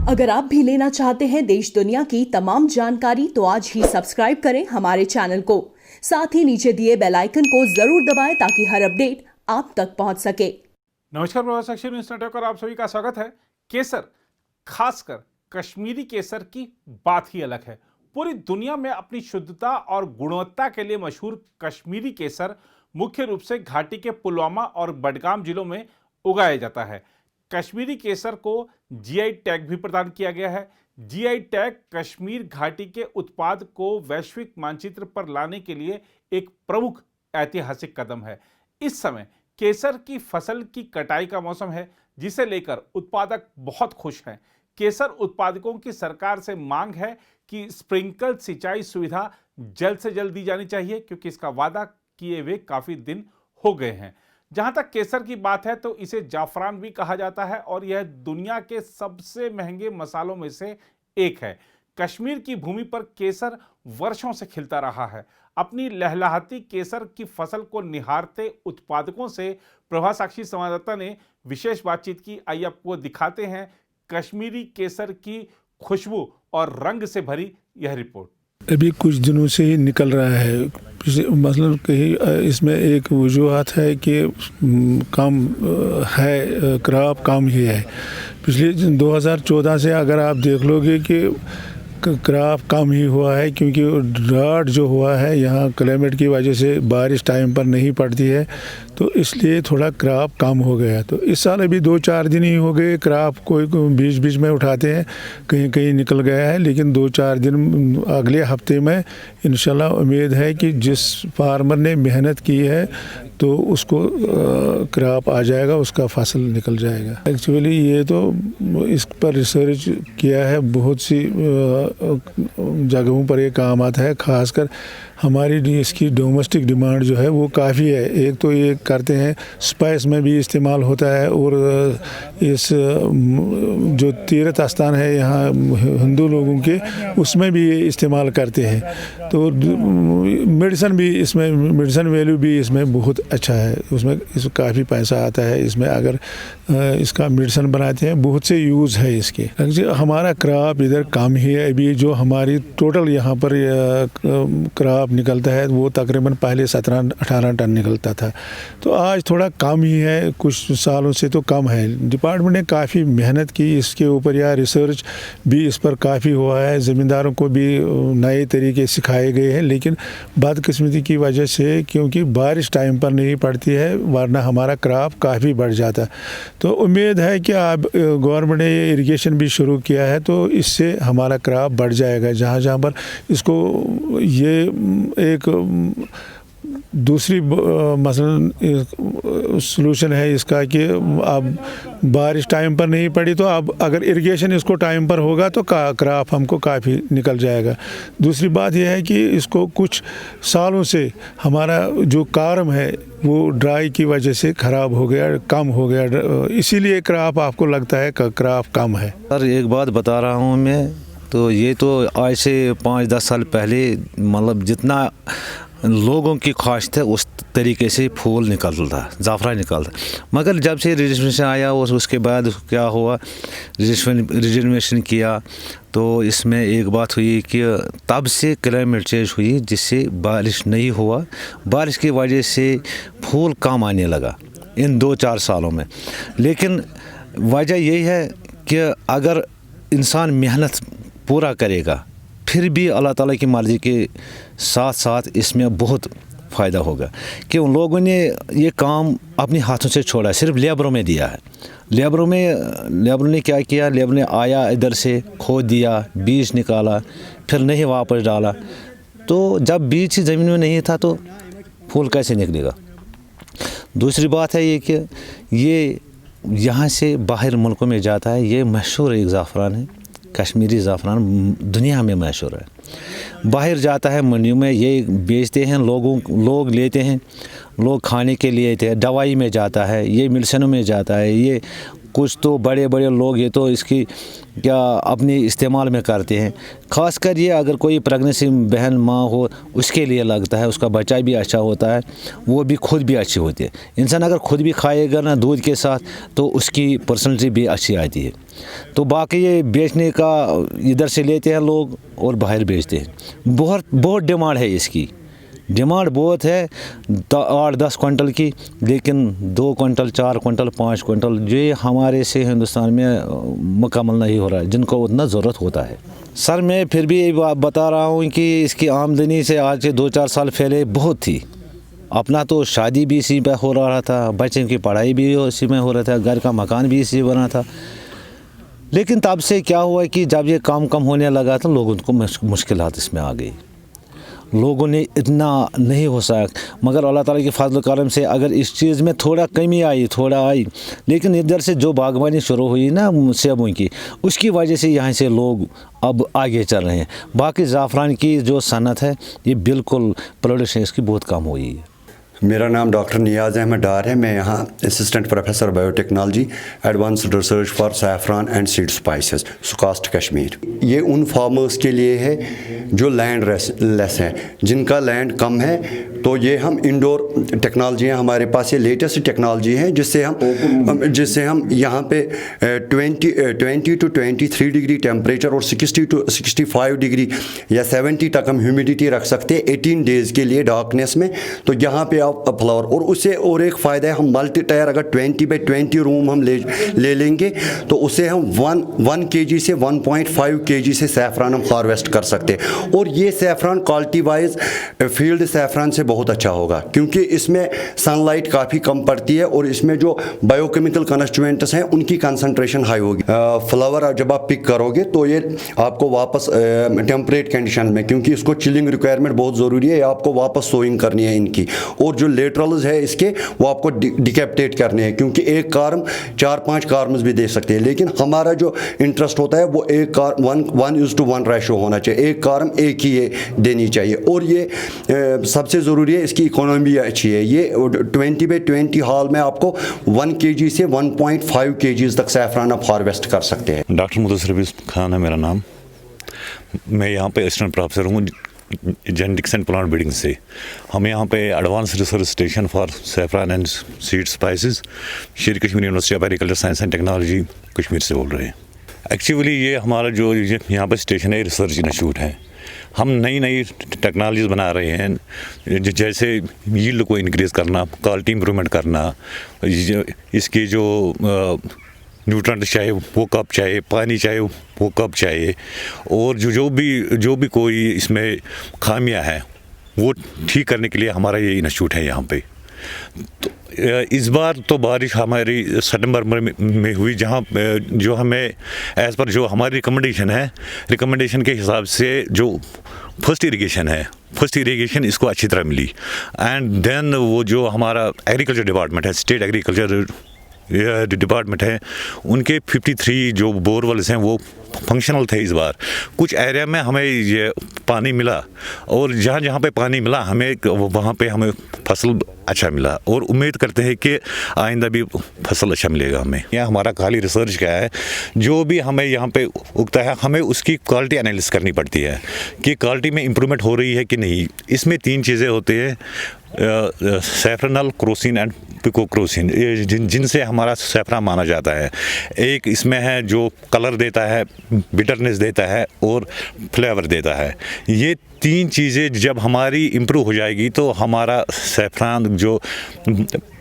अगर आप भी लेना चाहते हैं देश दुनिया की तमाम जानकारी तो आज ही सब्सक्राइब करें हमारे चैनल को। साथ ही नीचे दिए बेल आइकन को जरूर दबाएं ताकि हर अपडेट आप तक पहुंच सके। नमस्कार, प्रभास अक्षर न्यूज़ नेटवर्क पर आप सभी का स्वागत है। केसर, खासकर कश्मीरी केसर की बात ही अलग है। पूरी दुनिया में अपनी शुद्धता और गुणवत्ता के लिए मशहूर कश्मीरी केसर मुख्य रूप से घाटी के पुलवामा और बडगाम जिलों में उगाया जाता है। कश्मीरी केसर को जीआई टैग भी प्रदान किया गया है। जीआई टैग कश्मीर घाटी के उत्पाद को वैश्विक मानचित्र पर लाने के लिए एक प्रमुख ऐतिहासिक कदम है। इस समय केसर की फसल की कटाई का मौसम है, जिसे लेकर उत्पादक बहुत खुश हैं। केसर उत्पादकों की सरकार से मांग है कि स्प्रिंकल सिंचाई सुविधा जल्द से जल्द दी जानी चाहिए, क्योंकि इसका वादा किए हुए काफ़ी दिन हो गए हैं। जहाँ तक केसर की बात है तो इसे जाफरान भी कहा जाता है और यह दुनिया के सबसे महंगे मसालों में से एक है। कश्मीर की भूमि पर केसर वर्षों से खिलता रहा है। अपनी लहलहाती केसर की फसल को निहारते उत्पादकों से प्रभास साक्षी संवाददाता ने विशेष बातचीत की। आइए आपको दिखाते हैं कश्मीरी केसर की खुशबू और रंग से भरी यह रिपोर्ट। अभी कुछ दिनों से ही निकल रहा है। मतलब कहीं इसमें एक वजूहत है कि कम है, क्रॉप कम ही है। पिछले 2014 से अगर आप देख लोगे कि क्रॉप कम ही हुआ है, क्योंकि ड्राट जो हुआ है यहाँ क्लाइमेट की वजह से बारिश टाइम पर नहीं पड़ती है, तो इसलिए थोड़ा क्रॉप कम हो गया। तो इस साल अभी 2-4 दिन ही हो गए, क्रॉप कोई बीच बीच में उठाते हैं, कहीं कहीं निकल गया है, लेकिन 2-4 दिन अगले हफ्ते में इंशाल्लाह उम्मीद है कि जिस फार्मर ने मेहनत की है तो उसको क्रॉप आ जाएगा, उसका फसल निकल जाएगा। एक्चुअली ये तो इस पर रिसर्च किया है, बहुत सी जगहों पर ये काम आता है। खासकर हमारी इसकी डोमेस्टिक डिमांड जो है वो काफ़ी है। एक तो ये करते हैं, स्पाइस में भी इस्तेमाल होता है, और इस जो तीर्थ स्थान है यहाँ हिंदू लोगों के, उसमें भी ये इस्तेमाल करते हैं। तो मेडिसन भी इसमें, मेडिसन वैल्यू भी इसमें बहुत अच्छा है। उसमें काफ़ी पैसा आता है इसमें। अगर इसका मेडिसन बनाते हैं, बहुत से यूज़ है इसके। हमारा क्रॉप इधर कम ही है अभी। जो हमारी टोटल यहाँ पर क्रॉप निकलता है वो तकरीबन पहले 17-18 टन निकलता था, तो आज थोड़ा कम ही है। कुछ सालों से तो कम है। डिपार्टमेंट ने काफ़ी मेहनत की इसके ऊपर, या रिसर्च भी इस पर काफ़ी हुआ है। ज़मींदारों को भी नए तरीके सिखाए गए हैं, लेकिन बदकिस्मती की वजह से, क्योंकि बारिश टाइम पर नहीं पड़ती है, वरना हमारा क्रॉप काफ़ी बढ़ जाता। तो उम्मीद है कि अब गवर्नमेंट ने ये इरिगेशन भी शुरू किया है, तो इससे हमारा क्रॉप बढ़ जाएगा। जहाँ जहाँ पर इसको ये एक दूसरी मसलन सलूशन है इसका कि अब बारिश टाइम पर नहीं पड़ी, तो अब अगर इरिगेशन इसको टाइम पर होगा तो क्रॉप हमको काफ़ी निकल जाएगा। दूसरी बात यह है कि इसको कुछ सालों से हमारा जो कारम है वो ड्राई की वजह से ख़राब हो गया, कम हो गया, इसीलिए क्रॉप आपको लगता है कि क्रॉप कम है। सर एक बात बता रहा हूँ मैं, तो ये तो आज से 5-10 साल पहले मतलब जितना लोगों की ख्वाहिश है उस तरीके से फूल निकलता, ज़ाफ़रान निकलता। मगर जब से रजिस्ट्रेशन आया और उसके बाद क्या हुआ, रजिस्ट्रेशन किया, तो इसमें एक बात हुई कि तब से क्लाइमेट चेंज हुई, जिससे बारिश नहीं हुआ। बारिश की वजह से फूल कम आने लगा इन 2-4 सालों में। लेकिन वजह यही है कि अगर इंसान मेहनत पूरा करेगा, फिर भी अल्लाह ताला की मर्ज़ी के साथ साथ इसमें बहुत फ़ायदा होगा। कि उन लोगों ने ये काम अपने हाथों से छोड़ा, सिर्फ लेबरों में दिया है। लेबरों ने क्या किया, लेबर ने आया, इधर से खोद दिया, बीज निकाला, फिर नहीं वापस डाला। तो जब बीज ही ज़मीन में नहीं था तो फूल कैसे निकलेगा। दूसरी बात है ये कि ये यहाँ से बाहर मुल्कों में जाता है। ये मशहूर एक ज़ाफ़रान है, कश्मीरी ज़ाफ़रान दुनिया में मशहूर है। बाहर जाता है मंडियों में, ये बेचते हैं, लोग लेते हैं, लोग खाने के लिए लेते हैं, दवाई में जाता है, ये मेडिसिनों में जाता है, ये कुछ तो बड़े बड़े लोग ये तो इसकी क्या अपनी इस्तेमाल में करते हैं। ख़ास कर ये अगर कोई प्रेगनेंसी बहन माँ हो उसके लिए लगता है, उसका बच्चा भी अच्छा होता है, वो भी खुद भी अच्छी होती है। इंसान अगर खुद भी खाएगा ना दूध के साथ तो उसकी पर्सनैलिटी भी अच्छी आती है। तो बाकी ये बेचने का इधर से लेते हैं लोग और बाहर बेचते हैं। बहुत डिमांड है इसकी, डिमांड बहुत है 8-10 क्विंटल की, लेकिन 2 क्विंटल 4 क्विंटल 5 क्विंटल ये हमारे से हिंदुस्तान में मुकम्मल नहीं हो रहा है, जिनको उतना ज़रूरत होता है। सर मैं फिर भी बता रहा हूँ कि इसकी आमदनी से आज से 2-4 साल पहले बहुत थी। अपना तो शादी भी इसी पे हो रहा था, बच्चे की पढ़ाई भी इसी में हो रहा था, घर का मकान भी इसी बना था। लेकिन तब से क्या हुआ कि जब ये काम कम होने लगा तो लोगों को मुश्किलात इसमें आ गई, लोगों ने इतना नहीं हो सका। मगर अल्लाह ताला के फजल करम से अगर इस चीज़ में थोड़ा कमी आई, थोड़ा आई, लेकिन इधर से जो बागवानी शुरू हुई ना सेबों की, उसकी वजह से यहाँ से लोग अब आगे चल रहे हैं। बाकी ज़ाफ़रान की जो सनत है ये बिल्कुल प्रोडक्शन इसकी बहुत कम हुई है। मेरा नाम डॉक्टर नियाज़ अहमद डार है। मैं यहाँ assistant professor biotechnology advanced research for saffron and seed spices SKUAST Kashmir. ये उन फार्मर्स के लिए है जो लैंड लेस हैं, जिनका लैंड कम है। तो ये हम इंडोर टेक्नोलॉजी है हमारे पास, ये लेटेस्ट टेक्नोलॉजी है जिससे हम यहाँ पे 20 to 23 डिग्री टेम्परेचर और 60 to 65 डिग्री या 70 तक हम ह्यूमिडिटी रख सकते हैं 18 डेज़ के लिए डार्कनेस में। तो यहाँ पे फ्लावर और उससे और एक फ़ायदा है, हम मल्टी टायर अगर 20 by 20 रूम हम ले लेंगे तो उससे हम 1 kg से 1.5 kg से सैफरान हम हार्वेस्ट कर सकते हैं। और ये saffron quality wise field saffron से बहुत अच्छा होगा, क्योंकि इसमें सनलाइट काफ़ी कम पड़ती है और इसमें जो बायोकेमिकल कंस्टिट्यूएंट्स हैं उनकी कंसंट्रेशन हाई होगी। फ्लावर जब आप पिक करोगे तो ये आपको वापस टेम्परेट कंडीशन में, क्योंकि इसको चिलिंग रिक्वायरमेंट बहुत ज़रूरी है, आपको वापस सोइंग करनी है इनकी। और जो लेटरल्स है इसके वो आपको डिकैप्टेट करने हैं, क्योंकि एक कार्म 4-5 कार्म्स भी दे सकते हैं। लेकिन हमारा जो इंटरेस्ट होता है वो 1:1 रेशो होना चाहिए, एक कार्म एक ही ये देनी चाहिए। और ये सबसे ज़रूरी है, इसकी इकोनॉमी अच्छी है। ये 20 by 20 हॉल में आपको 1 kg से 1.5 kg तक सैफरान आप हार्वेस्ट कर सकते हैं। डॉक्टर मुदस्सिर खान है मेरा नाम। मैं यहाँ पे असिस्टेंट प्रोफेसर हूँ जेनेटिक्स एंड प्लांट ब्रीडिंग से। हम यहाँ पे advance research station for saffron and seed spices Sher Kashmir university of agriculture science and technology Kashmir से बोल रहे हैं। एक्चुअली ये हमारा जो यहाँ पे स्टेशन है रिसर्च इंस्टीट्यूट है। हम नई टेक्नोलॉजीज़ बना रहे हैं, जैसे यील्ड को इंक्रीज़ करना, क्वालिटी इंप्रूवमेंट करना, इसकी जो न्यूट्रेंट चाहिए वो कब चाहिए, पानी चाहिए वो कब चाहिए, और जो भी कोई इसमें खामियां हैं वो ठीक करने के लिए हमारा ये इंस्टीट्यूट है यहाँ पे। तो इस बार तो बारिश हमारी सितंबर में हुई, जहाँ जो हमें एज़ पर जो हमारी रिकमेंडेशन के हिसाब से जो फर्स्ट इरिगेशन इसको अच्छी तरह मिली। एंड देन वो जो हमारा एग्रीकल्चर डिपार्टमेंट है, स्टेट एग्रीकल्चर डिपार्टमेंट है, उनके 53 जो बोरवेल्स हैं वो फंक्शनल थे। इस बार कुछ एरिया में हमें ये पानी मिला, और जहाँ पे पानी मिला हमें वहाँ पे हमें फसल अच्छा मिला, और उम्मीद करते हैं कि आइंदा भी फसल अच्छा मिलेगा हमें। यहाँ हमारा खाली रिसर्च क्या है, जो भी हमें यहाँ पे उगता है हमें उसकी क्वालिटी एनालिसिस करनी पड़ती है कि क्वालिटी में इम्प्रूवमेंट हो रही है कि नहीं। इसमें 3 चीज़ें होती हैं, सैफरनल, क्रोसिन एंड पिकोक्रोसिन, जिनसे हमारा सैफरान माना जाता है। एक इसमें है जो कलर देता है, बिटरनेस देता है और फ्लेवर देता है। ये 3 चीज़ें जब हमारी इम्प्रूव हो जाएगी तो हमारा सैफरान जो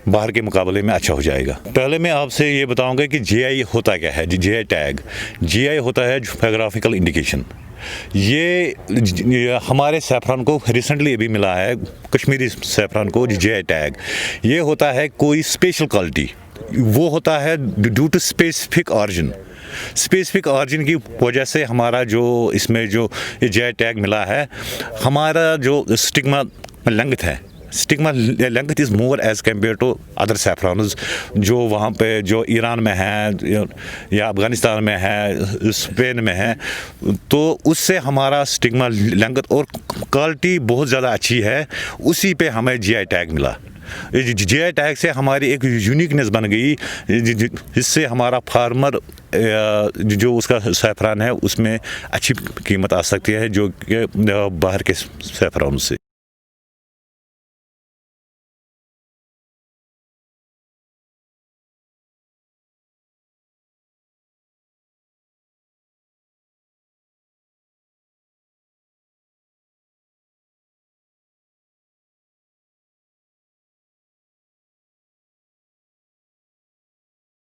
बाहर के मुकाबले में अच्छा हो जाएगा। पहले मैं आपसे ये बताऊंगा कि जीआई होता क्या है। जीआई टैग, जीआई होता है जियोग्राफिकल इंडिकेशन। ये हमारे सैफरान को रिसेंटली अभी मिला है, कश्मीरी सैफरान को जीआई टैग। ये होता है कोई स्पेशल क्वालिटी, वो होता है ड्यू टू स्पेसिफिक ऑरिजिन की वजह से हमारा जो इसमें जो जीआई टैग मिला है, हमारा जो स्टिग्मा लेंथ है, stigma length is more as compare to other saffrons जो वहाँ पे जो ईरान में है या अफ़गानिस्तान में है, स्पेन में है, तो उससे हमारा स्टिग्मा लेंथ और क्वालिटी बहुत ज़्यादा अच्छी है, उसी पे हमें जीआई टैग मिला। जी आई टैग से हमारी एक यूनिकनेस बन गई, जिससे हमारा फार्मर जो उसका सैफरान है उसमें अच्छी कीमत आ सकती है, जो कि बाहर के सैफरान से।